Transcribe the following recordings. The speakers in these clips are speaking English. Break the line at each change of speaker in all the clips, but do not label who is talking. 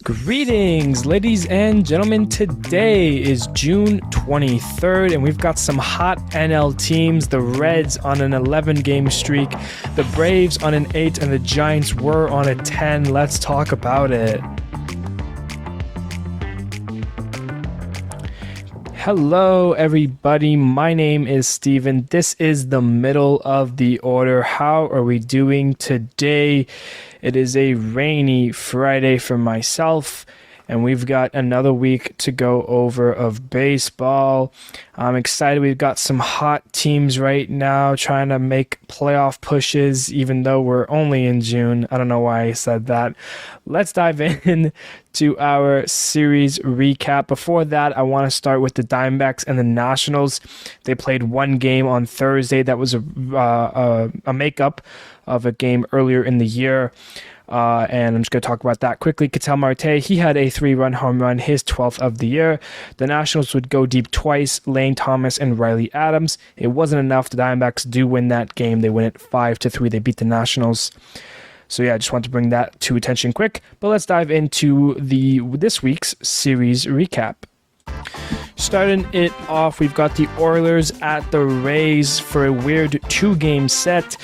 Greetings, ladies and gentlemen. Today is June 23rd, and we've got some hot NL teams. The Reds on an 11-game streak, the Braves on an 8, and the Giants were on a 10. Let's talk about it. Hello, everybody. My name is Steven. This is the middle of the order. How are we doing today? It is a rainy Friday for myself, and we've got another week to go over of baseball. I'm excited. We've got some hot teams right now trying to make playoff pushes, even though we're only in June. I don't know why I said that. Let's dive in to our series recap. Before that, I want to start with the Diamondbacks and the Nationals. They played one game on Thursday. That was a makeup of a game earlier in the year. And I'm just going to talk about that quickly. Ketel Marte, he had a 3-run home run, his 12th of the year. The Nationals would go deep twice, Lane Thomas and Riley Adams. It wasn't enough. The Diamondbacks do win that game. They win it 5-3. They beat the Nationals. So yeah, I just want to bring that to attention quick. But let's dive into this week's series recap. Starting it off, we've got the Oilers at the Rays for a weird 2-game set.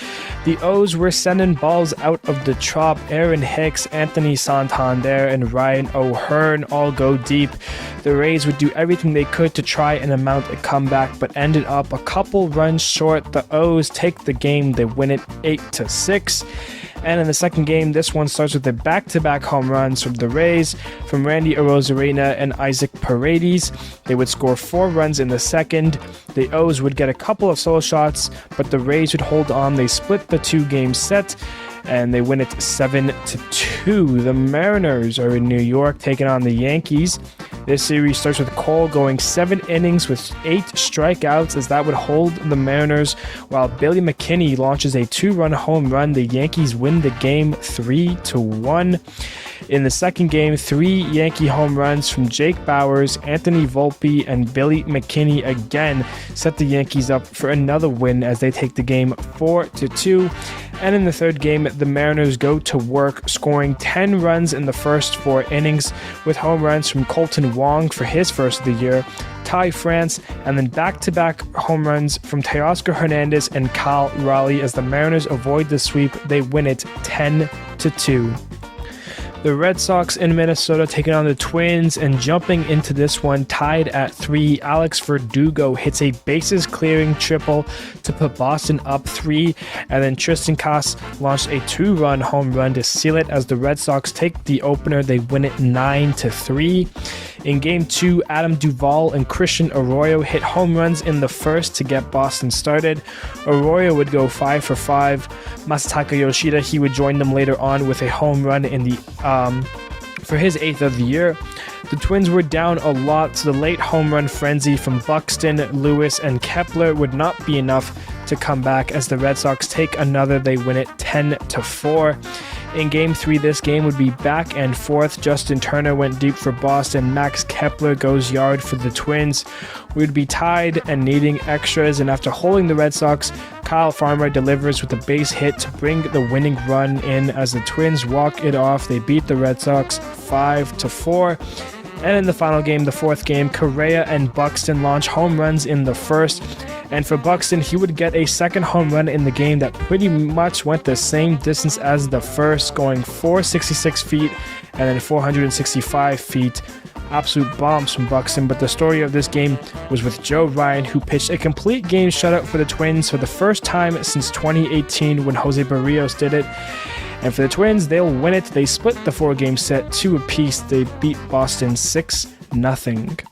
The O's were sending balls out of the Trop. Aaron Hicks, Anthony Santander, and Ryan O'Hearn all go deep. The Rays would do everything they could to try and mount a comeback, but ended up a couple runs short. The O's take the game. They win it 8-6. And in the second game, this one starts with the back-to-back home runs from the Rays, from Randy Arozarena and Isaac Paredes. They would score 4 runs in the second. The O's would get a couple of solo shots, but the Rays would hold on. They split the 2-game set, and they win it 7-2. The Mariners are in New York taking on the Yankees. This series starts with Cole going 7 innings with 8 strikeouts, as that would hold the Mariners, while Billy McKinney launches a 2-run home run. The Yankees win the game 3-1. In the second game, 3 Yankee home runs from Jake Bauers, Anthony Volpe, and Billy McKinney again set the Yankees up for another win as they take the game 4-2. And in the third game, the Mariners go to work, scoring 10 runs in the first 4 innings, with home runs from Colton Wong for his first of the year, Ty France, and then back-to-back home runs from Teoscar Hernandez and Kyle Raleigh. As the Mariners avoid the sweep, they win it 10-2. The Red Sox in Minnesota taking on the Twins, and jumping into this one tied at 3, Alex Verdugo hits a bases-clearing triple to put Boston up 3, and then Tristan Casas launched a 2-run home run to seal it. As the Red Sox take the opener, they win it 9-3. In Game 2, Adam Duvall and Christian Arroyo hit home runs in the first to get Boston started. Arroyo would go 5 for 5. Masataka Yoshida, he would join them later on with a home run in the for his 8th of the year. The Twins were down a lot, so the late home run frenzy from Buxton, Lewis, and Kepler would not be enough to come back. As the Red Sox take another, they win it 10-4. In Game 3, this game would be back and forth. Justin Turner went deep for Boston. Max Kepler goes yard for the Twins. We would be tied and needing extras, and after holding the Red Sox, Kyle Farmer delivers with a base hit to bring the winning run in. As the Twins walk it off, they beat the Red Sox 5-4. And in the final game, the 4th game, Correa and Buxton launch home runs in the first. And for Buxton, he would get a second home run in the game that pretty much went the same distance as the first, going 466 feet and then 465 feet. Absolute bombs from Buxton. But the story of this game was with Joe Ryan, who pitched a complete game shutout for the Twins for the first time since 2018 when Jose Barrios did it. And for the Twins, they'll win it. They split the 4-game set 2 apiece. They beat Boston 6-0.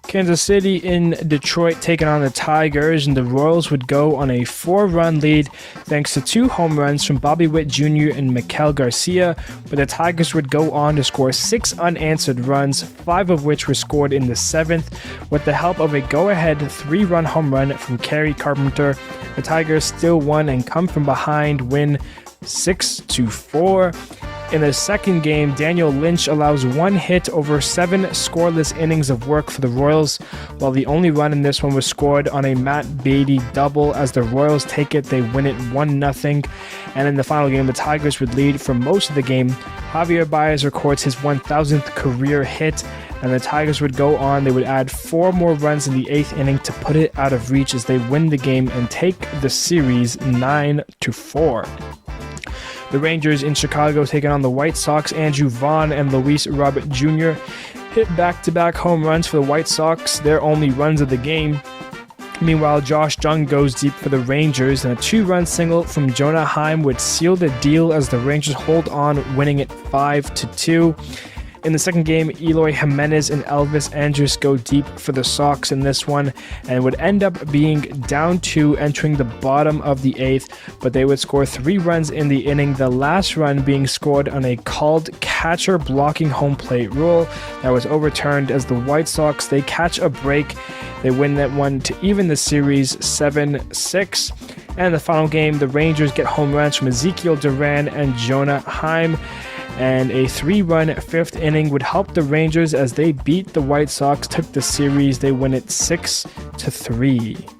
Kansas City in Detroit taking on the Tigers, and the Royals would go on a 4-run lead thanks to 2 home runs from Bobby Witt Jr. and Maikel Garcia, but the Tigers would go on to score 6 unanswered runs, 5 of which were scored in the 7th, with the help of a go-ahead 3-run home run from Kerry Carpenter. The Tigers still won and come from behind, win 6-4. In the second game, Daniel Lynch allows one hit over 7 scoreless innings of work for the Royals, while the only run in this one was scored on a Matt Beatty double. As the Royals take it, they win it 1-0. And in the final game, the Tigers would lead for most of the game. Javier Baez records his 1,000th career hit, and the Tigers would go on. They would add 4 more runs in the 8th inning to put it out of reach as they win the game and take the series 9-4. The Rangers in Chicago taking on the White Sox. Andrew Vaughn and Luis Robert Jr. hit back-to-back home runs for the White Sox, their only runs of the game. Meanwhile, Josh Jung goes deep for the Rangers, and a 2-run single from Jonah Heim would seal the deal as the Rangers hold on, winning it 5-2. In the second game, Eloy Jimenez and Elvis Andrus go deep for the Sox in this one, and would end up being down 2 entering the bottom of the 8th, but they would score 3 runs in the inning, the last run being scored on a called catcher blocking home plate rule that was overturned as the White Sox, they catch a break. They win that one to even the series 7-6. And in the final game, the Rangers get home runs from Ezekiel Duran and Jonah Heim, and a 3-run 5th inning would help the Rangers as they beat the White Sox, took the series. They win it 6-3.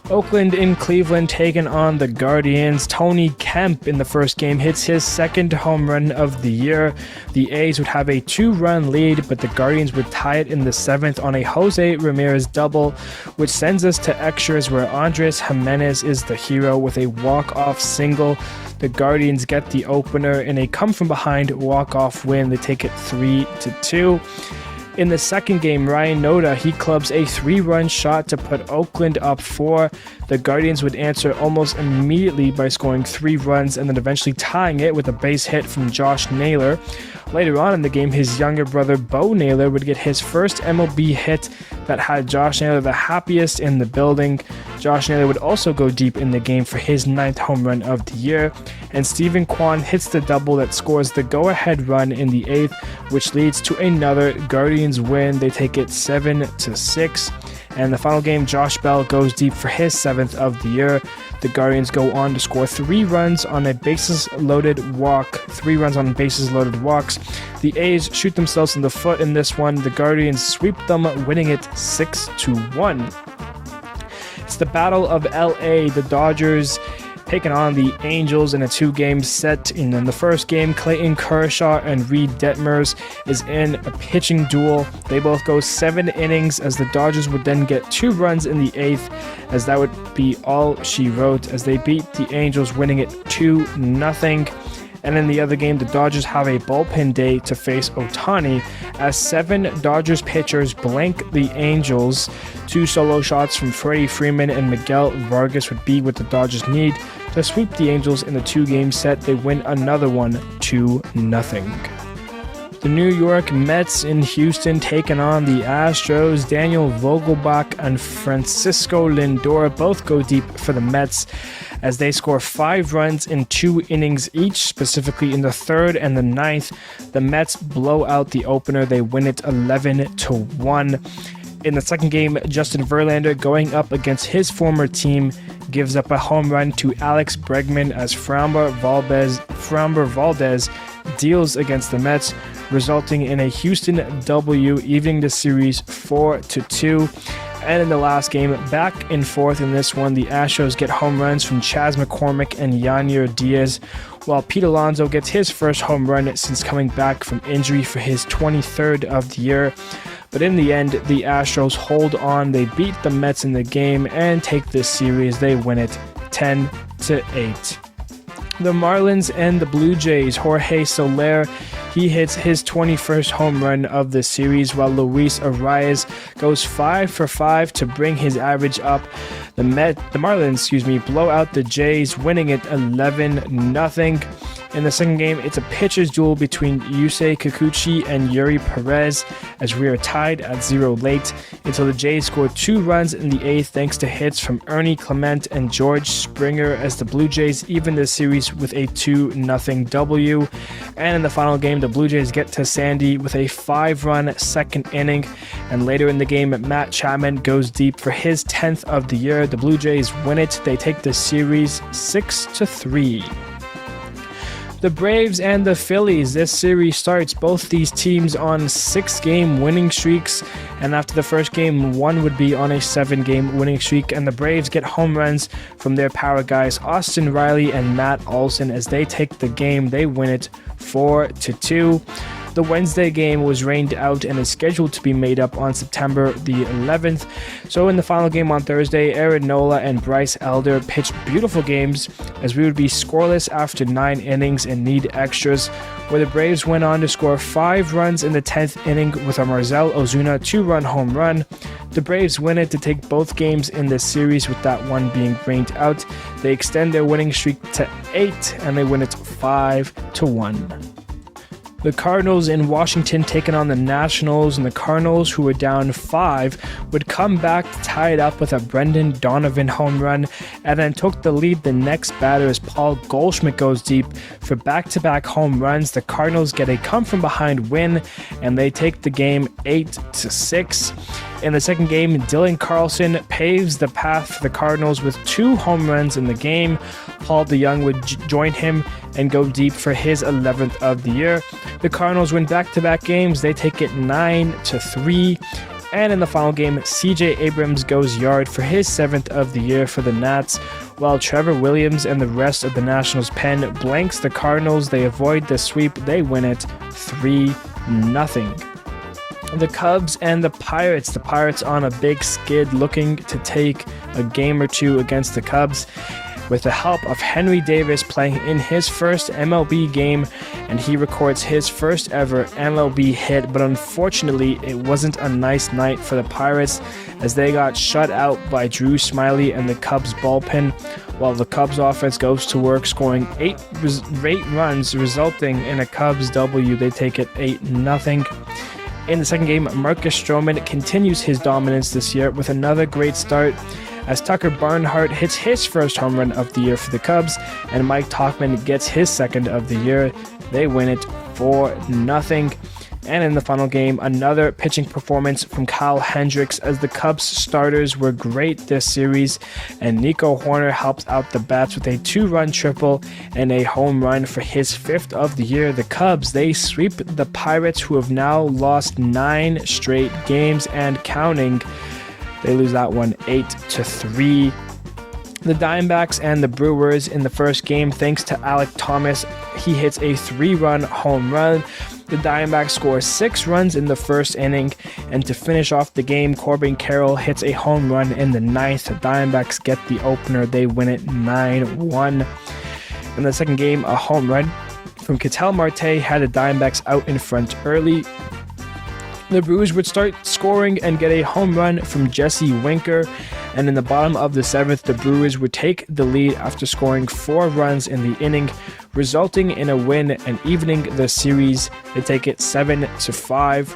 Oakland in Cleveland taking on the Guardians. Tony Kemp in the first game hits his 2nd home run of the year. The A's would have a 2-run lead, but the Guardians would tie it in the 7th on a Jose Ramirez double, which sends us to extras where Andres Jimenez is the hero with a walk-off single. The Guardians get the opener in a come-from-behind walk-off win. They take it 3-2. In the second game, Ryan Noda, he clubs a 3-run shot to put Oakland up 4. The Guardians would answer almost immediately by scoring 3 runs and then eventually tying it with a base hit from Josh Naylor. Later on in the game, his younger brother Bo Naylor would get his first MLB hit that had Josh Naylor the happiest in the building. Josh Naylor would also go deep in the game for his 9th home run of the year, and Stephen Kwan hits the double that scores the go-ahead run in the 8th, which leads to another Guardians win. They take it 7-6. And in the final game, Josh Bell goes deep for his 7th of the year. The Guardians go on to score 3 runs on a bases-loaded walk. 3 runs on bases-loaded walks. The A's shoot themselves in the foot in this one. The Guardians sweep them, winning it 6-1. It's the Battle of LA. The Dodgers taking on the Angels in a 2-game set. And in the first game, Clayton Kershaw and Reed Detmers is in a pitching duel. They both go 7 innings as the Dodgers would then get 2 runs in the 8th, as that would be all she wrote as they beat the Angels, winning it 2-0. And in the other game, the Dodgers have a bullpen day to face Ohtani as 7 Dodgers pitchers blank the Angels. 2 solo shots from Freddie Freeman and Miguel Vargas would be what the Dodgers need to sweep the Angels in the 2-game set. They win another one 2-0. The New York Mets in Houston taking on the Astros. Daniel Vogelbach and Francisco Lindor both go deep for the Mets as they score 5 runs in 2 innings each, specifically in the 3rd and the 9th. The Mets blow out the opener. They win it 11-1. In the second game, Justin Verlander, going up against his former team, gives up a home run to Alex Bregman as Framber Valdez deals against the Mets, resulting in a Houston W, evening the series 4-2. And in the last game, back and forth in this one, the Astros get home runs from Chas McCormick and Yanyer Diaz, while Pete Alonso gets his first home run since coming back from injury for his 23rd of the year. But in the end, the Astros hold on. They beat the Mets in the game and take this series. They win it 10-8. The Marlins and the Blue Jays. Jorge Soler, he hits his 21st home run of the series, while Luis Arias goes 5 for 5 to bring his average up. The Marlins, blow out the Jays, winning it 11-0. In the second game, it's a pitcher's duel between Yusei Kikuchi and Yuri Perez as we are tied at 0 late until the Jays score 2 runs in the 8th thanks to hits from Ernie Clement and George Springer as the Blue Jays even the series with a 2-0 W. And in the final game, the Blue Jays get to Sandy with a 5-run second inning, and later in the game, Matt Chapman goes deep for his 10th of the year. The Blue Jays win it. They take the series 6-3. The Braves and the Phillies. This series starts both these teams on 6-game winning streaks, and after the first game, one would be on a 7-game winning streak, and the Braves get home runs from their power guys Austin Riley and Matt Olson. As they take the game, they win it 4-2. The Wednesday game was rained out and is scheduled to be made up on September the 11th. So in the final game on Thursday, Aaron Nola and Bryce Elder pitched beautiful games, as we would be scoreless after 9 innings and need extras, where the Braves went on to score 5 runs in the 10th inning with a Marcell Ozuna 2-run home run. The Braves win it to take both games in this series, with that one being rained out. They extend their winning streak to 8, and they win it 5-1. The Cardinals in Washington taking on the Nationals, and the Cardinals, who were down 5, would come back to tie it up with a Brendan Donovan home run, and then took the lead the next batter as Paul Goldschmidt goes deep for back-to-back home runs. The Cardinals get a come-from-behind win, and they take the game 8-6. In the second game, Dylan Carlson paves the path for the Cardinals with 2 home runs in the game. Paul DeYoung would join him and go deep for his 11th of the year. The Cardinals win back-to-back games. They take it 9-3. And in the final game, CJ Abrams goes yard for his 7th of the year for the Nats, while Trevor Williams and the rest of the Nationals' pen blanks the Cardinals. They avoid the sweep. They win it 3-0. The Cubs and the Pirates. The Pirates on a big skid, looking to take a game or two against the Cubs, with the help of Henry Davis playing in his first MLB game, and he records his first ever MLB hit. But unfortunately, it wasn't a nice night for the Pirates, as they got shut out by Drew Smyly and the Cubs bullpen, while the Cubs offense goes to work, scoring 8 runs, resulting in a Cubs W. They take it 8-0. In the second game, Marcus Stroman continues his dominance this year with another great start, as Tucker Barnhart hits his first home run of the year for the Cubs, and Mike Tauchman gets his second of the year. They win it 4-0. And in the final game, another pitching performance from Kyle Hendricks, as the Cubs starters were great this series, and Nico Horner helps out the bats with a 2-run triple and a home run for his 5th of the year. The Cubs, they sweep the Pirates, who have now lost 9 straight games and counting. They lose that one 8-3. The Diamondbacks and the Brewers in the first game, thanks to Alek Thomas. He hits a 3-run home run. The Diamondbacks score 6 runs in the first inning, and to finish off the game, Corbin Carroll hits a home run in the 9th. The Diamondbacks get the opener. They win it 9-1. In the second game, a home run from Ketel Marte had the Diamondbacks out in front early. The Brewers would start scoring and get a home run from Jesse Winker, and in the bottom of the 7th, the Brewers would take the lead after scoring 4 runs in the inning, resulting in a win and evening the series. They take it 7-5.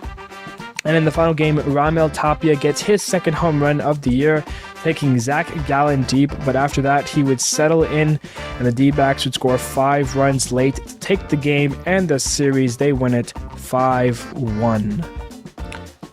And in the final game, Raimel Tapia gets his second home run of the year, taking Zach Gallen deep, but after that he would settle in, and the D-backs would score 5 runs late to take the game and the series. They win it 5-1.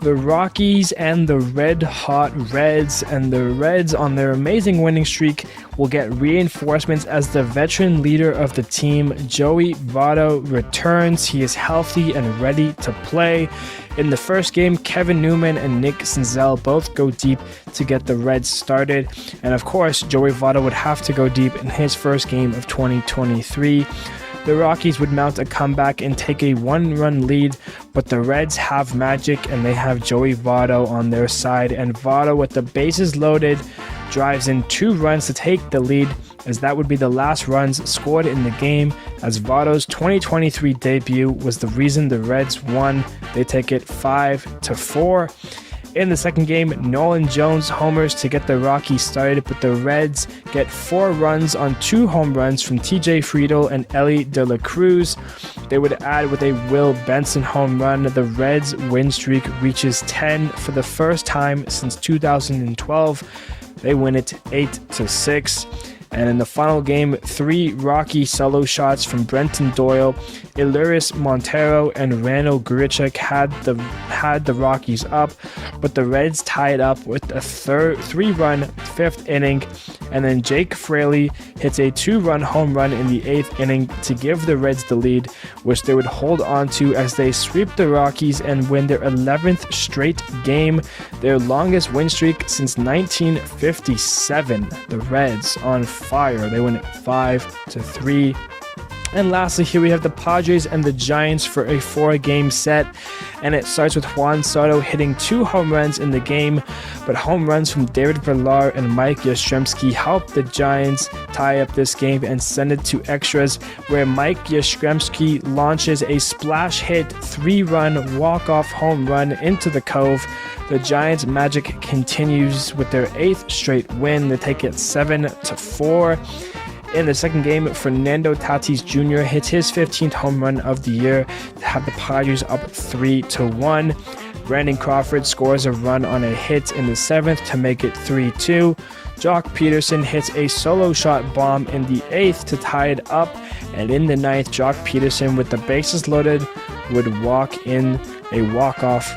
The Rockies and the Red Hot Reds, and the Reds on their amazing winning streak will get reinforcements as the veteran leader of the team, Joey Votto, returns. He is healthy and ready to play. In the first game, Kevin Newman and Nick Senzel both go deep to get the Reds started, and of course, Joey Votto would have to go deep in his first game of 2023. The Rockies would mount a comeback and take a 1-run lead, but the Reds have magic, and they have Joey Votto on their side, and Votto, with the bases loaded, drives in 2 runs to take the lead, as that would be the last runs scored in the game, as Votto's 2023 debut was the reason the Reds won. They take it 5-4. In the second game, Nolan Jones homers to get the Rockies started, but the Reds get 4 runs on 2 home runs from TJ Friedl and Elly De La Cruz. They would add with a Will Benson home run. The Reds' win streak reaches 10 for the first time since 2012. They win it 8-6. And in the final game, 3 rocky solo shots from Brenton Doyle, Illuris Montero, and Randall Grichuk had the Rockies up, but the Reds tied up with a 3-run 5th inning, and then Jake Fraley hits a 2-run home run in the 8th inning to give the Reds the lead, which they would hold on to as they sweep the Rockies and win their 11th straight game, their longest win streak since 1957. The Reds on fire. They win it 5-3. And lastly, here we have the Padres and the Giants for a 4-game set, and it starts with Juan Soto hitting 2 home runs in the game, but home runs from David Villar and Mike Yastrzemski helped the Giants tie up this game and send it to extras, where Mike Yastrzemski launches a splash hit 3-run walk-off home run into the Cove. The Giants' magic continues with their 8th straight win. They take it 7-4. In the second game, Fernando Tatis Jr. hits his 15th home run of the year to have the Padres up 3-1. Brandon Crawford scores a run on a hit in the 7th to make it 3-2. Jock Peterson hits a solo shot bomb in the 8th to tie it up, and in the 9th, Jock Peterson, with the bases loaded, would walk in a walk-off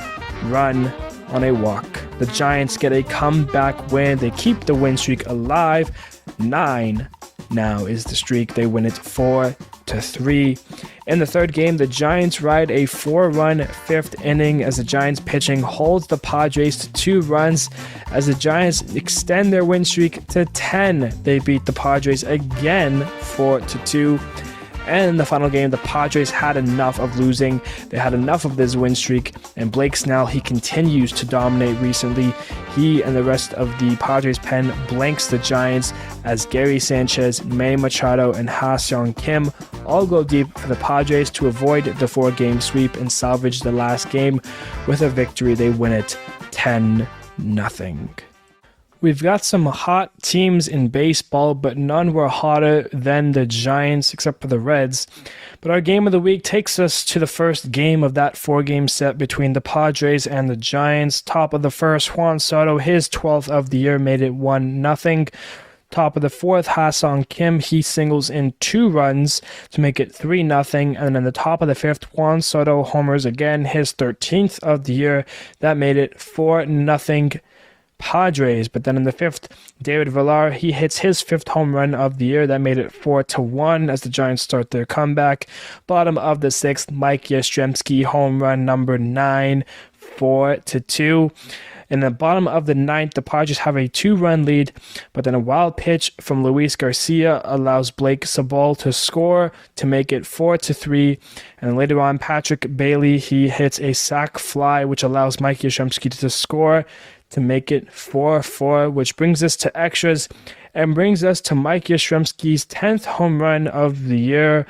run on a walk. The Giants get a comeback win. They keep the win streak alive. 9 now is the streak. They win it 4-3. In the third game, the Giants ride a 4-run 5th inning as the Giants pitching holds the Padres to 2 runs as the Giants extend their win streak to 10. They beat the Padres again 4-2. And in the final game, the Padres had enough of losing. They had enough of this win streak. And Blake Snell, he continues to dominate recently. He and the rest of the Padres pen blanks the Giants as Gary Sanchez, Manny Machado, and Ha-Seong Kim all go deep for the Padres to avoid the 4-game sweep and salvage the last game with a victory. They win it 10-0. We've got some hot teams in baseball, but none were hotter than the Giants, except for the Reds. But our game of the week takes us to the first game of that 4-game set between the Padres and the Giants. Top of the first, Juan Soto, his 12th of the year, made it 1-0. Top of the fourth, Ha-Seong Kim, he singles in 2 runs to make it 3-0. And then the top of the fifth, Juan Soto homers again, his 13th of the year. That made it 4-0. Padres. But then in the fifth, David Villar, he hits his 5th home run of the year. That made it 4-1 as the Giants start their comeback. Bottom of the 6th, Mike Yastrzemski, home run number 9, 4-2. In the bottom of the 9th, the Padres have a 2-run lead, but then a wild pitch from Luis Garcia allows Blake Sabol to score to make it 4-3. And later on, Patrick Bailey, he hits a sac fly, which allows Mike Yastrzemski to score to make it 4-4, which brings us to extras and brings us to Mike Yastrzemski's 10th home run of the year,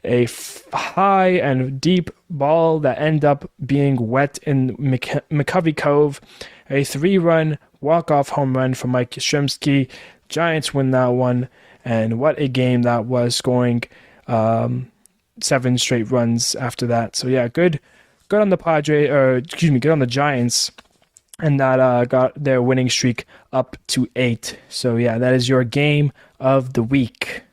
a high and deep ball that ended up being wet in McCovey Cove, a 3-run walk-off home run for Mike Yastrzemski. Giants win that one, and what a game that was, scoring 7 straight runs after that. So yeah, good on the good on the Giants. And that got their winning streak up to 8. So yeah, that is your game of the week.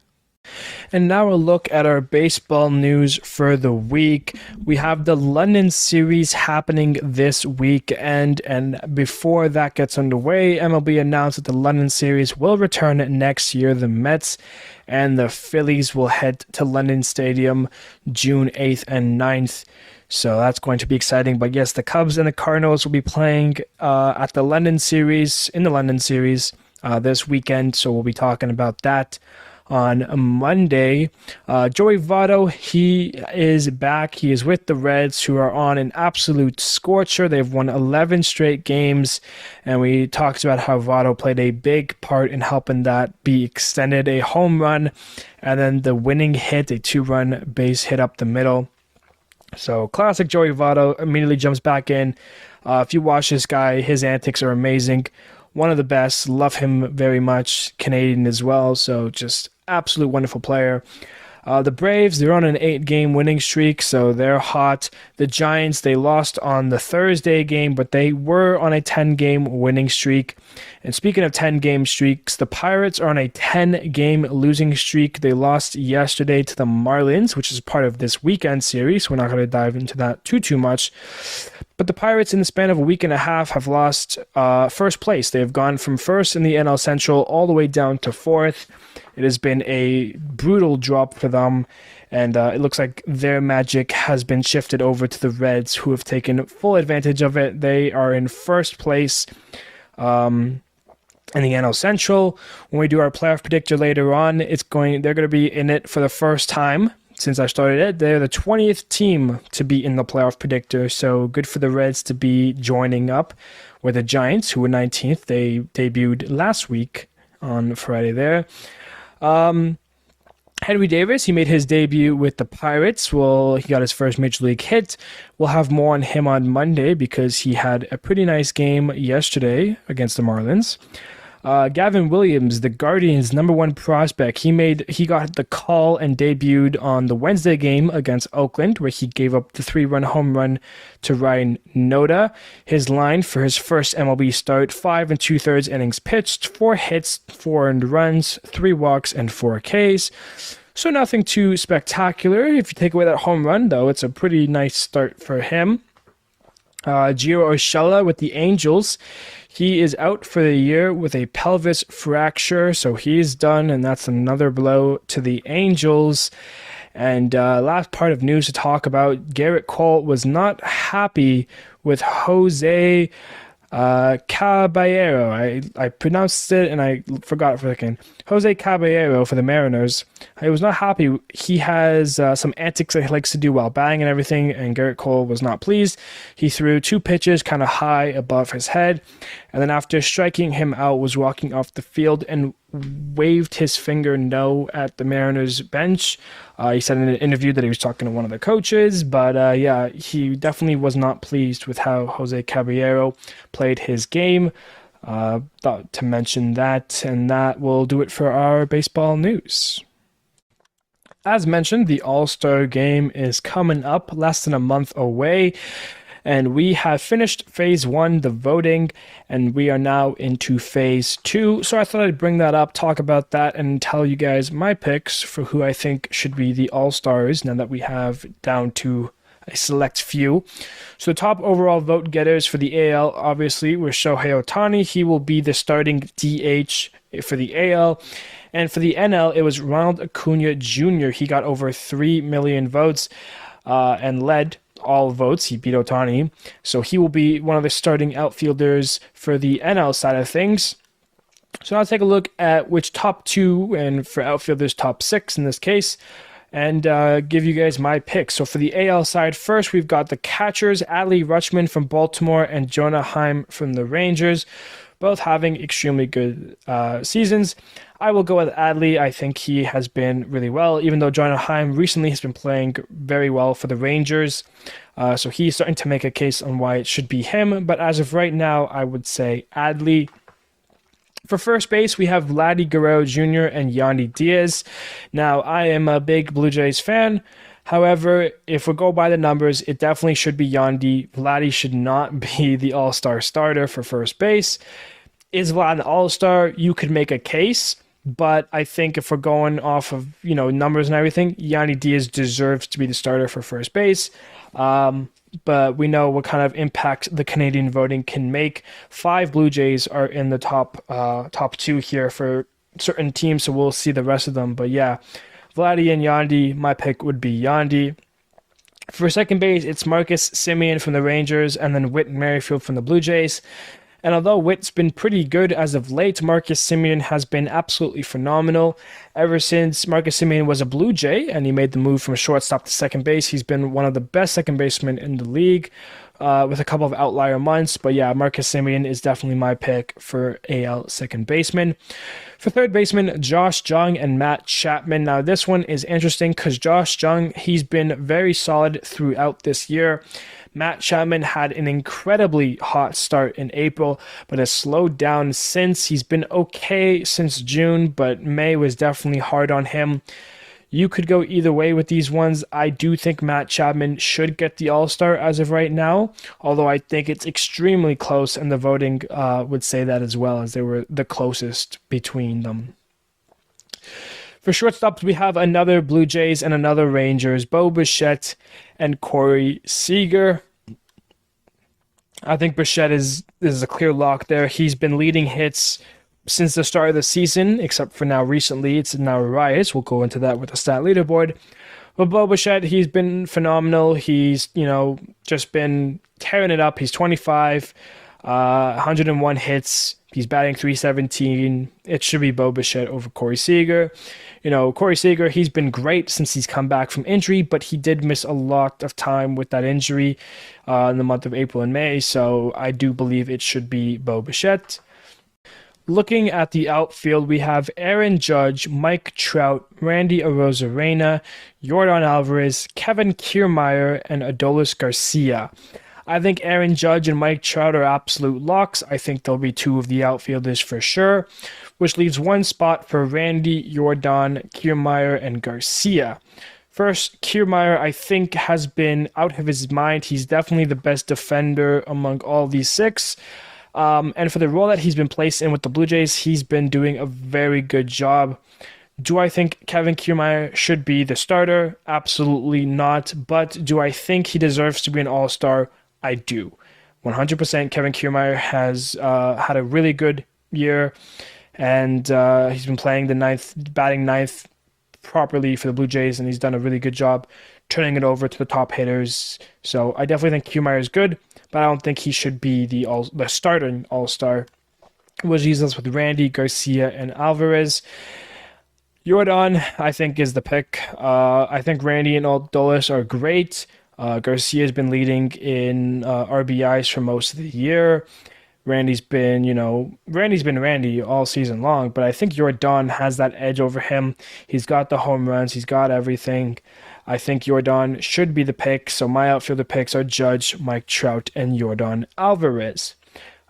And now a look at our baseball news for the week. We have the London series happening this weekend, and before that gets underway, MLB announced that the London series will return next year. The Mets and the Phillies will head to London Stadium June 8th and 9th. So that's going to be exciting. But yes, the Cubs and the Cardinals will be playing in the London series this weekend. So we'll be talking about that on Monday. Joey Votto, he is back. He is with the Reds, who are on an absolute scorcher. They've won 11 straight games, and we talked about how Votto played a big part in helping that be extended. A home run, and then the winning hit, a 2-run base hit up the middle. So classic Joey Votto immediately jumps back in. If you watch this guy, his antics are amazing. One of the best. Love him very much. Canadian as well. So just absolute wonderful player. The Braves, they're on an 8-game winning streak, so they're hot. The Giants, they lost on the Thursday game, but they were on a 10-game winning streak. And speaking of 10-game streaks, the Pirates are on a 10-game losing streak. They lost yesterday to the Marlins, which is part of this weekend series. We're not going to dive into that too much. But the Pirates, in the span of a week and a half, have lost first place. They have gone from first in the NL Central all the way down to fourth. It has been a brutal drop for them, and it looks like their magic has been shifted over to the Reds, who have taken full advantage of it. They are in first place in the NL Central. When we do our playoff predictor later on, they're going to be in it for the first time since I started it. They're the 20th team to be in the playoff predictor, so good for the Reds to be joining up with the Giants, who were 19th. They debuted last week on Friday there. Henry Davis, he made his debut with the Pirates. Well, he got his first Major League hit. We'll have more on him on Monday because he had a pretty nice game yesterday against the Marlins. Gavin Williams, the Guardians' #1 prospect, he got the call and debuted on the Wednesday game against Oakland, where he gave up the 3-run home run to Ryan Noda. His line for his first MLB start: 5 2/3 innings pitched, 4 hits, 4 earned runs, 3 walks, and 4 Ks. So nothing too spectacular. If you take away that home run, though, it's a pretty nice start for him. Gio Urshela with the Angels. He is out for the year with a pelvis fracture, so he's done, and that's another blow to the Angels. And last part of news to talk about, Garrett Cole was not happy with Jose Caballero. I pronounced it and I forgot for a second. Jose Caballero for the Mariners. I was not happy. He has some antics that he likes to do while batting and everything, and Garrett Cole was not pleased. He threw 2 pitches kind of high above his head, and then after striking him out, was walking off the field and waved his finger no at the Mariners bench. He said in an interview that he was talking to one of the coaches, but yeah, he definitely was not pleased with how Jose Caballero played his game. Thought to mention that, and that will do it for our baseball news. As mentioned, the All-Star Game is coming up, less than a month away, and we have finished Phase 1, the voting, and we are now into Phase 2. So I thought I'd bring that up, talk about that, and tell you guys my picks for who I think should be the All-Stars now that we have down to a select few. So the top overall vote getters for the AL, obviously, were Shohei Ohtani. He will be the starting DH for the AL. And for the NL, it was Ronald Acuna Jr. He got over 3 million votes and led all votes. He beat Ohtani. So he will be one of the starting outfielders for the NL side of things. So I'll take a look at which top 2, and for outfielders, top 6 in this case, and give you guys my picks. So for the AL side, first we've got the catchers, Adley Rutschman from Baltimore and Jonah Heim from the Rangers, both having extremely good seasons. I will go with Adley. I think he has been really well, even though Jonah Heim recently has been playing very well for the Rangers. So he's starting to make a case on why it should be him. But as of right now, I would say Adley. For first base, we have Vladdy Guerrero Jr. and Yandy Diaz. Now, I am a big Blue Jays fan. However, if we go by the numbers, it definitely should be Yandy. Vladdy should not be the all-star starter for first base. Is Vlad an all-star? You could make a case, but I think if we're going off of numbers and everything, Yandy Diaz deserves to be the starter for first base. But we know what kind of impact the Canadian voting can make. 5 Blue Jays are in the top 2 here for certain teams, so we'll see the rest of them. But yeah, Vladdy and Yandy, my pick would be Yandy. For second base, it's Marcus Semien from the Rangers and then Whit Merrifield from the Blue Jays. And although Whit's been pretty good as of late, Marcus Semien has been absolutely phenomenal. Ever since Marcus Semien was a Blue Jay and he made the move from shortstop to second base, he's been one of the best second basemen in the league, with a couple of outlier months. But yeah, Marcus Semien is definitely my pick for AL second baseman. For third baseman, Josh Jung and Matt Chapman. Now this one is interesting because Josh Jung, he's been very solid throughout this year. Matt Chapman had an incredibly hot start in April, but has slowed down since. He's been okay since June, but May was definitely hard on him. You could go either way with these ones. I do think Matt Chapman should get the All-Star as of right now, although I think it's extremely close, and the voting would say that as well, as they were the closest between them. For shortstops, we have another Blue Jays and another Rangers, Bo Bichette and Corey Seager. I think Bichette is a clear lock there. He's been leading hits since the start of the season, except for now recently. It's now Arias. We'll go into that with the stat leaderboard. But Bo Bichette, he's been phenomenal. He's, just been tearing it up. He's 25, 101 hits. He's batting .317. It should be Bo Bichette over Corey Seager. Corey Seager, he's been great since he's come back from injury, but he did miss a lot of time with that injury in the month of April and May, so I do believe it should be Bo Bichette. Looking at the outfield, we have Aaron Judge, Mike Trout, Randy Arozarena, Yordan Alvarez, Kevin Kiermaier, and Adolis Garcia. I think Aaron Judge and Mike Trout are absolute locks. I think they'll be two of the outfielders for sure, which leaves one spot for Randy, Yordan, Kiermaier, and Garcia. First, Kiermaier, I think, has been out of his mind. He's definitely the best defender among all these six. And for the role that he's been placed in with the Blue Jays, he's been doing a very good job. Do I think Kevin Kiermaier should be the starter? Absolutely not. But do I think he deserves to be an all-star? I do. 100% Kevin Kiermaier has had a really good year, and he's been playing batting ninth properly for the Blue Jays, and he's done a really good job turning it over to the top hitters. So I definitely think Kiermaier is good, but I don't think he should be the starting all-star. We'll use this with Randy, Garcia, and Alvarez. Yordan, I think, is the pick. I think Randy and Adolis are great. Garcia has been leading in RBIs for most of the year. Randy's been Randy all season long, but I think Yordan has that edge over him. He's got the home runs. He's got everything. I think Yordan should be the pick. So my outfielder picks are Judge, Mike Trout, and Yordan Alvarez.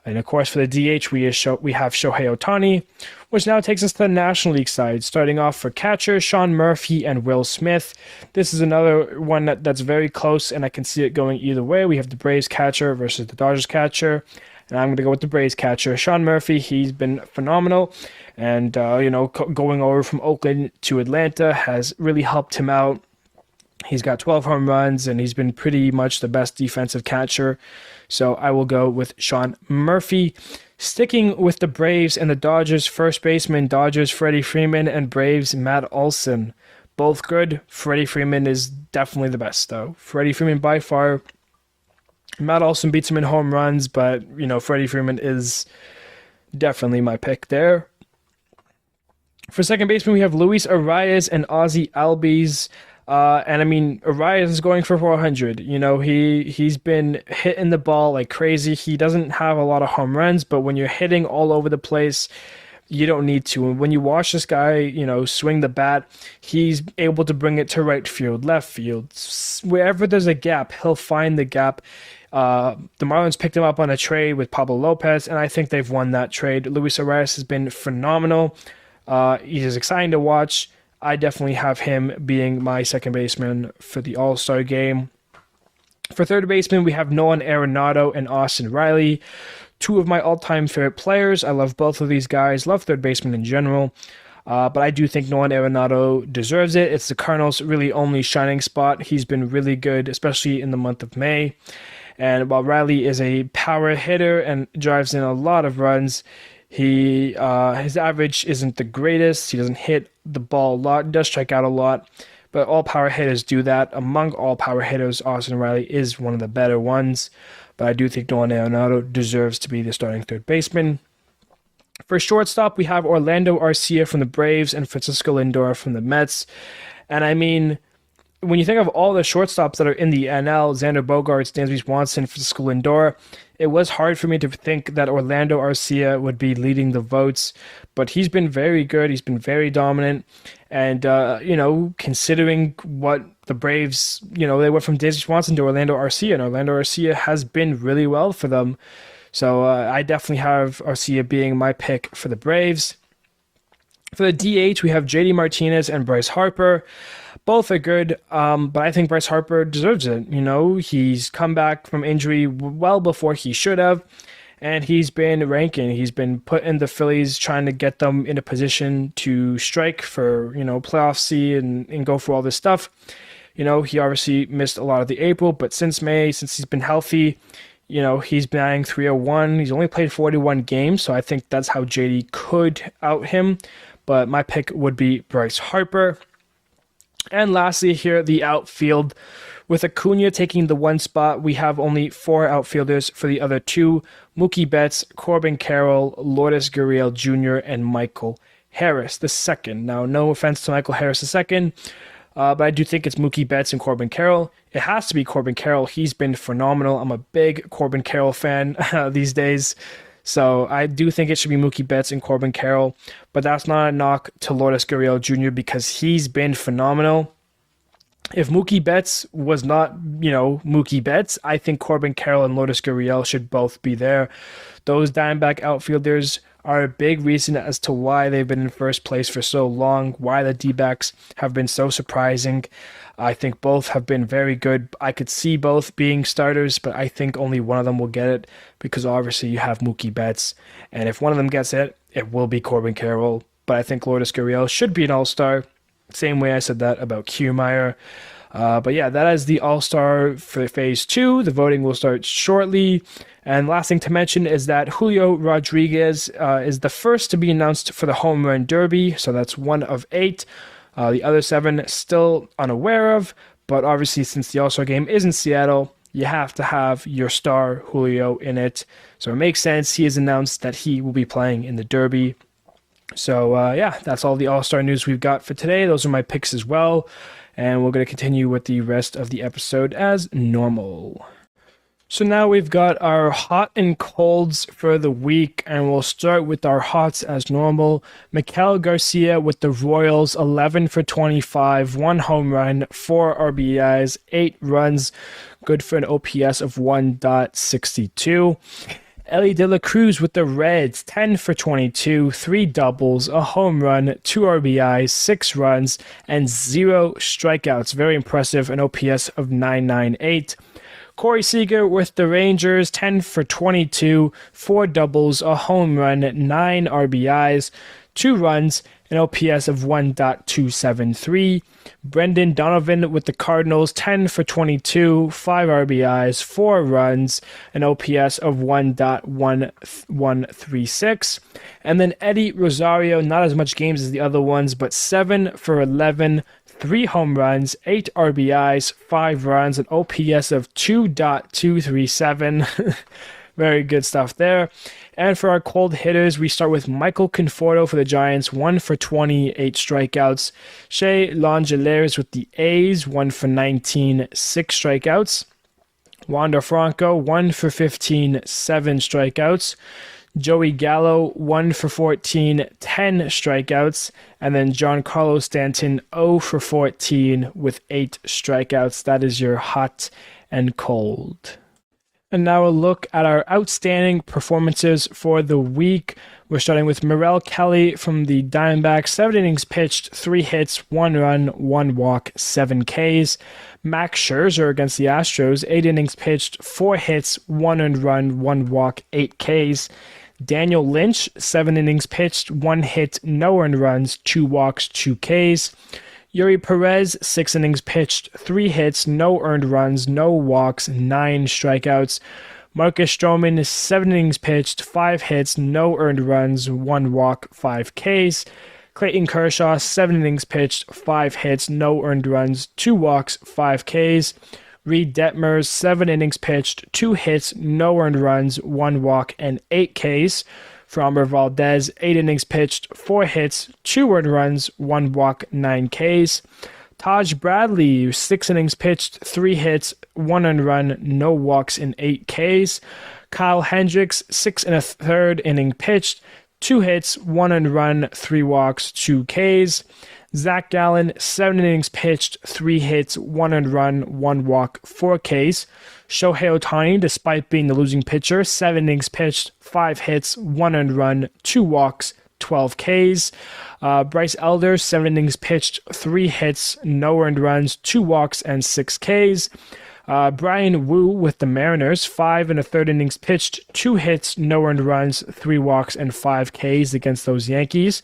And of course, for the DH, we have Shohei Ohtani, which now takes us to the National League side. Starting off for catcher, Sean Murphy and Will Smith. This is another one that's very close, and I can see it going either way. We have the Braves catcher versus the Dodgers catcher, and I'm going to go with the Braves catcher. Sean Murphy, he's been phenomenal, and going over from Oakland to Atlanta has really helped him out. He's got 12 home runs, and he's been pretty much the best defensive catcher. So I will go with Sean Murphy. Sticking with the Braves and the Dodgers, first baseman, Dodgers Freddie Freeman, and Braves Matt Olson. Both good. Freddie Freeman is definitely the best, though. Freddie Freeman by far. Matt Olson beats him in home runs, but, Freddie Freeman is definitely my pick there. For second baseman, we have Luis Arias and Ozzie Albies. Arias is going for 400. He's been hitting the ball like crazy. He doesn't have a lot of home runs, but when you're hitting all over the place, you don't need to. And when you watch this guy, swing the bat, he's able to bring it to right field, left field. Wherever there's a gap, he'll find the gap. The Marlins picked him up on a trade with Pablo Lopez, and I think they've won that trade. Luis Arias has been phenomenal. He's exciting to watch. I definitely have him being my second baseman for the All-Star game. For third baseman, we have Nolan Arenado and Austin Riley, two of my all-time favorite players. I love both of these guys, love third baseman in general, but I do think Nolan Arenado deserves it. It's the Cardinals' really only shining spot. He's been really good, especially in the month of May. And while Riley is a power hitter and drives in a lot of runs, his average isn't the greatest. He doesn't hit the ball a lot, does strike out a lot, but all power hitters do that. Among all power hitters, Austin Riley is one of the better ones, but I do think Nolan Arenado deserves to be the starting third baseman. For shortstop, we have Orlando Arcia from the Braves and Francisco Lindor from the Mets. And when you think of all the shortstops that are in the NL, Xander Bogaerts, Dansby Swanson, Francisco Lindor, it was hard for me to think that Orlando Arcia would be leading the votes, but he's been very good. He's been very dominant. And, considering what the Braves, they went from Dansby Swanson to Orlando Arcia, and Orlando Arcia has been really well for them. So I definitely have Arcia being my pick for the Braves. For the DH, we have JD Martinez and Bryce Harper. Both are good, but I think Bryce Harper deserves it. He's come back from injury well before he should have, and he's been ranking. He's been put in the Phillies, trying to get them in a position to strike for, playoff C and go for all this stuff. He obviously missed a lot of the April, but since May, since he's been healthy, he's batting .301. He's only played 41 games, so I think that's how JD could out him. But my pick would be Bryce Harper. And lastly here, the outfield. With Acuna taking the one spot, we have only 4 outfielders for the other 2. Mookie Betts, Corbin Carroll, Lourdes Gurriel Jr., and Michael Harris II. Now, no offense to Michael Harris II, but I do think it's Mookie Betts and Corbin Carroll. It has to be Corbin Carroll. He's been phenomenal. I'm a big Corbin Carroll fan these days. So I do think it should be Mookie Betts and Corbin Carroll, but that's not a knock to Lourdes Gurriel Jr. because he's been phenomenal. If Mookie Betts was not, Mookie Betts, I think Corbin Carroll and Lourdes Gurriel should both be there. Those Diamondback outfielders are a big reason as to why they've been in first place for so long, why the D-backs have been so surprising. I think both have been very good. I could see both being starters, but I think only one of them will get it because obviously you have Mookie Betts, and if one of them gets it, it will be Corbin Carroll. But I think Lourdes Gurriel should be an all-star. Same way I said that about Kiermaier. But yeah, that is the All-Star for Phase 2. The voting will start shortly. And last thing to mention is that Julio Rodriguez is the first to be announced for the Home Run Derby. So that's 1 of 8. The other 7 still unaware of. But obviously, since the All-Star game is in Seattle, you have to have your star Julio in it. So it makes sense. He has announced that he will be playing in the Derby. So yeah, that's all the All-Star news we've got for today. Those are my picks as well. And we're going to continue with the rest of the episode as normal. So now we've got our hot and colds for the week, and we'll start with our hots as normal. Miguel Garcia with the Royals, 11 for 25, 1 home run, 4 RBIs, 8 runs, good for an OPS of 1.62. Ellie De La Cruz with the Reds, 10 for 22, 3 doubles, a home run, 2 RBIs, 6 runs, and 0 strikeouts. Very impressive, an OPS of 998. Corey Seager with the Rangers, 10 for 22, 4 doubles, a home run, 9 RBIs, 2 runs, an OPS of 1.273. Brendan Donovan with the Cardinals, 10 for 22, 5 RBIs, 4 runs, an OPS of 1.1136. And then Eddie Rosario, not as much games as the other ones, but 7 for 11, 3 home runs, 8 RBIs, 5 runs, an OPS of 2.237. Very good stuff there. And for our cold hitters, we start with Michael Conforto for the Giants, 1 for 28 strikeouts. Shea Langeliers with the A's, 1 for 19, 6 strikeouts. Wander Franco, 1 for 15, 7 strikeouts. Joey Gallo, 1 for 14, 10 strikeouts. And then Giancarlo Stanton, 0 for 14 with 8 strikeouts. That is your hot and cold. And now a look at our outstanding performances for the week. We're starting with Merrill Kelly from the Diamondbacks. 7 innings pitched, 3 hits, 1 run, 1 walk, 7 Ks. Max Scherzer against the Astros. 8 innings pitched, 4 hits, 1 earned run, 1 walk, 8 Ks. Daniel Lynch, 7 innings pitched, 1 hit, no earned runs, 2 walks, 2 Ks. Yuri Perez, 6 innings pitched, 3 hits, no earned runs, no walks, 9 strikeouts. Marcus Stroman, 7 innings pitched, 5 hits, no earned runs, 1 walk, 5 Ks. Clayton Kershaw, 7 innings pitched, 5 hits, no earned runs, 2 walks, 5 Ks. Reed Detmers, 7 innings pitched, 2 hits, no earned runs, 1 walk, and 8 Ks. Framber Valdez, 8 innings pitched, 4 hits, 2 earned runs, 1 walk, 9 Ks. Taj Bradley, 6 innings pitched, 3 hits, 1 earned run, no walks, and 8 Ks. Kyle Hendricks, 6 and a third inning pitched, 2 hits, 1 earned run, 3 walks, 2 Ks. Zach Gallen, 7 innings pitched, 3 hits, 1 earned run, 1 walk, 4 Ks. Shohei Ohtani, despite being the losing pitcher, 7 innings pitched, 5 hits, 1 earned run, 2 walks, 12 Ks. Bryce Elder, 7 innings pitched, 3 hits, no earned runs, 2 walks, and 6 Ks. Brian Wu with the Mariners, 5 and a third innings pitched, 2 hits, no earned runs, 3 walks, and 5 Ks against those Yankees.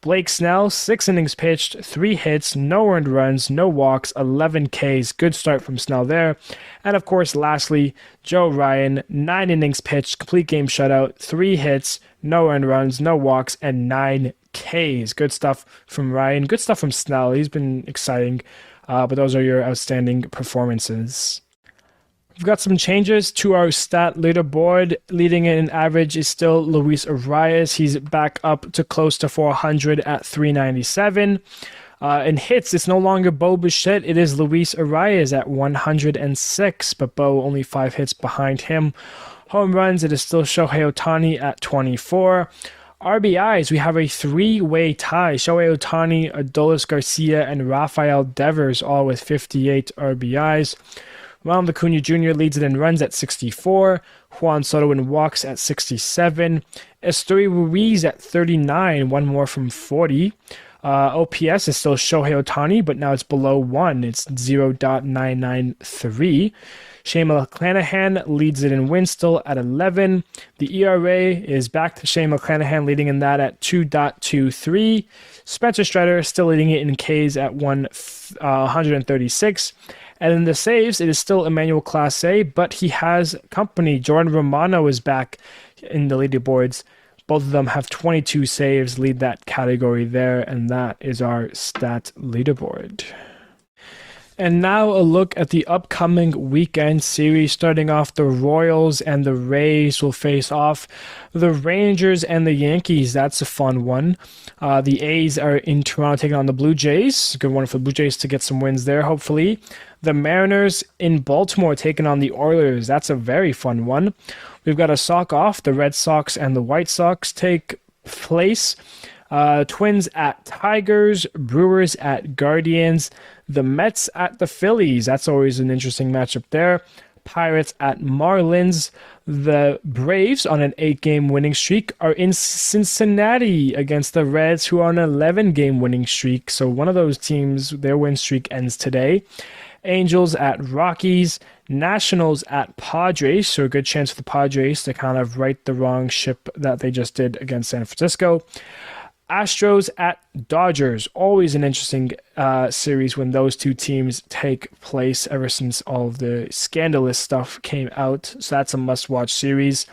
Blake Snell, 6 innings pitched, 3 hits, no earned runs, no walks, 11 Ks. Good start from Snell there. And of course, lastly, Joe Ryan, 9 innings pitched, complete game shutout, 3 hits, no earned runs, no walks, and 9 Ks. Good stuff from Ryan. Good stuff from Snell. He's been exciting. But those are your outstanding performances. We've got some changes to our stat leaderboard. Leading in average is still Luis Arias. He's back up to close to 400 at 397. In hits, it's no longer Bo Bichette. It is Luis Arias at 106, but Bo only 5 hits behind him. Home runs, it is still Shohei Ohtani at 24. RBIs, we have a 3-way tie. Shohei Ohtani, Adolis Garcia, and Rafael Devers all with 58 RBIs. Ronald Acuna Jr. leads it in runs at 64. Juan Soto in walks at 67. Esteury Ruiz at 39, one more from 40. OPS is still Shohei Ohtani, but now it's below 1. It's 0.993. Shane McClanahan leads it in wins still at 11. The ERA is back to Shane McClanahan leading in that at 2.23. Spencer Strider still leading it in Ks at 136. And in the saves, it is still Emmanuel Clase, but he has company. Jordan Romano is back in the leaderboards. Both of them have 22 saves, lead that category there, and that is our stat leaderboard. And now a look at the upcoming weekend series. Starting off, the Royals and the Rays will face off. The Rangers and the Yankees, that's a fun one. The A's are in Toronto taking on the Blue Jays. Good one for the Blue Jays to get some wins there, hopefully. The Mariners in Baltimore taking on the Oilers. That's a very fun one. We've got a sock off. The Red Sox and the White Sox take place. Twins at Tigers, Brewers at Guardians, the Mets at the Phillies. That's always an interesting matchup there. Pirates at Marlins. The Braves on an 8-game winning streak are in Cincinnati against the Reds, who are on an 11-game winning streak. So one of those teams, their win streak ends today. Angels at Rockies, Nationals at Padres, so a good chance for the Padres to kind of right the wrong ship that they just did against San Francisco. Astros at Dodgers, always an interesting series when those two teams take place ever since all of the scandalous stuff came out, so that's a must-watch series.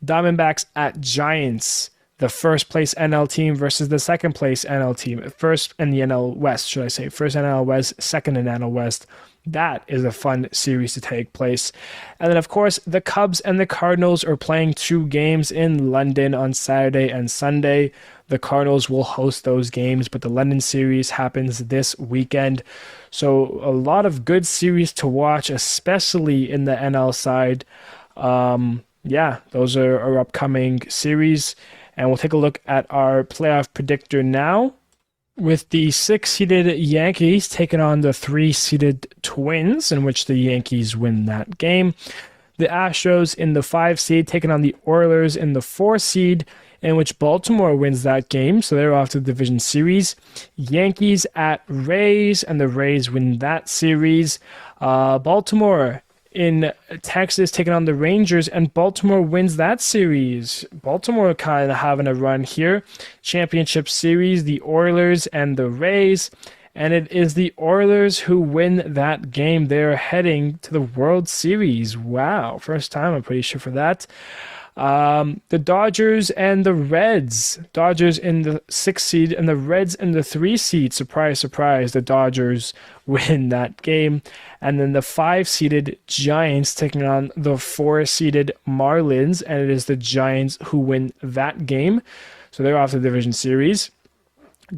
Diamondbacks at Giants, the first place NL team versus the second place NL team. First in the NL West, should I say. First in NL West, second in NL West. That is a fun series to take place. And then, of course, the Cubs and the Cardinals are playing 2 games in London on Saturday and Sunday. The Cardinals will host those games, but the London series happens this weekend. So a lot of good series to watch, especially in the NL side. Those are our upcoming series. And we'll take a look at our playoff predictor now, with the 6-seeded Yankees taking on the 3-seeded Twins, in which the Yankees win that game. The Astros in the 5 seed taking on the Oilers in the 4 seed, in which Baltimore wins that game, so they're off to the division series. Yankees at Rays, and the Rays win that series. Baltimore in Texas taking on the Rangers, and Baltimore wins that series. Baltimore kind of having a run here. Championship series, the Oilers and the Rays, and it is the Oilers who win that game. They're heading to the World Series. Wow, first time, I'm pretty sure, for that. The Dodgers and the Reds. Dodgers in the 6 seed and the Reds in the 3 seed. Surprise, surprise. The Dodgers win that game. And then the 5-seeded Giants taking on the 4-seeded Marlins. And it is the Giants who win that game. So they're off the division series.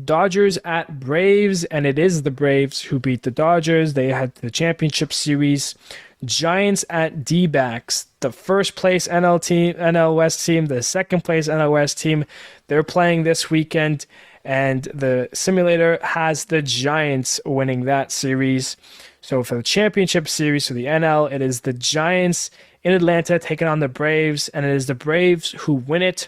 Dodgers at Braves, and it is the Braves who beat the Dodgers. They had the championship series. Giants at D-backs, the first place NL West team, the second place NL West team. They're playing this weekend, and the simulator has the Giants winning that series. So for the championship series for the NL, it is the Giants in Atlanta taking on the Braves, and it is the Braves who win it.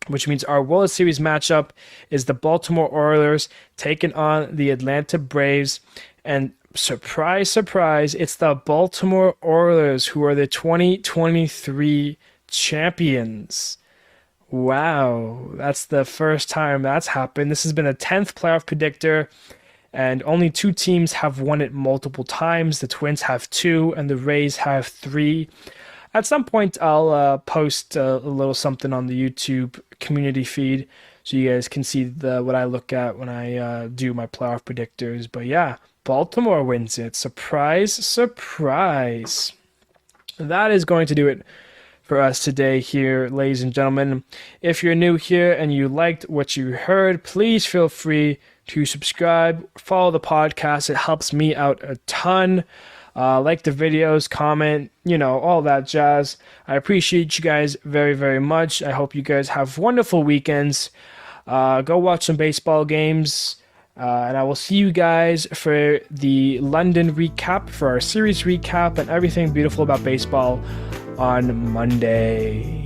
which means our World Series matchup is the Baltimore Orioles taking on the Atlanta Braves. And surprise, surprise, it's the Baltimore Orioles who are the 2023 champions. Wow, that's the first time that's happened. This has been a 10th playoff predictor, and only 2 teams have won it multiple times. The Twins have 2, and the Rays have 3. At some point, I'll post a little something on the YouTube community feed so you guys can see what I look at when I do my playoff predictors. But yeah, Baltimore wins it. Surprise, surprise. That is going to do it for us today here, ladies and gentlemen. If you're new here and you liked what you heard, please feel free to subscribe, follow the podcast. It helps me out a ton. Like the videos, comment, all that jazz. I appreciate you guys very, very much. I hope you guys have wonderful weekends. Go watch some baseball games. And I will see you guys for the London recap, for our series recap, and everything beautiful about baseball on Monday.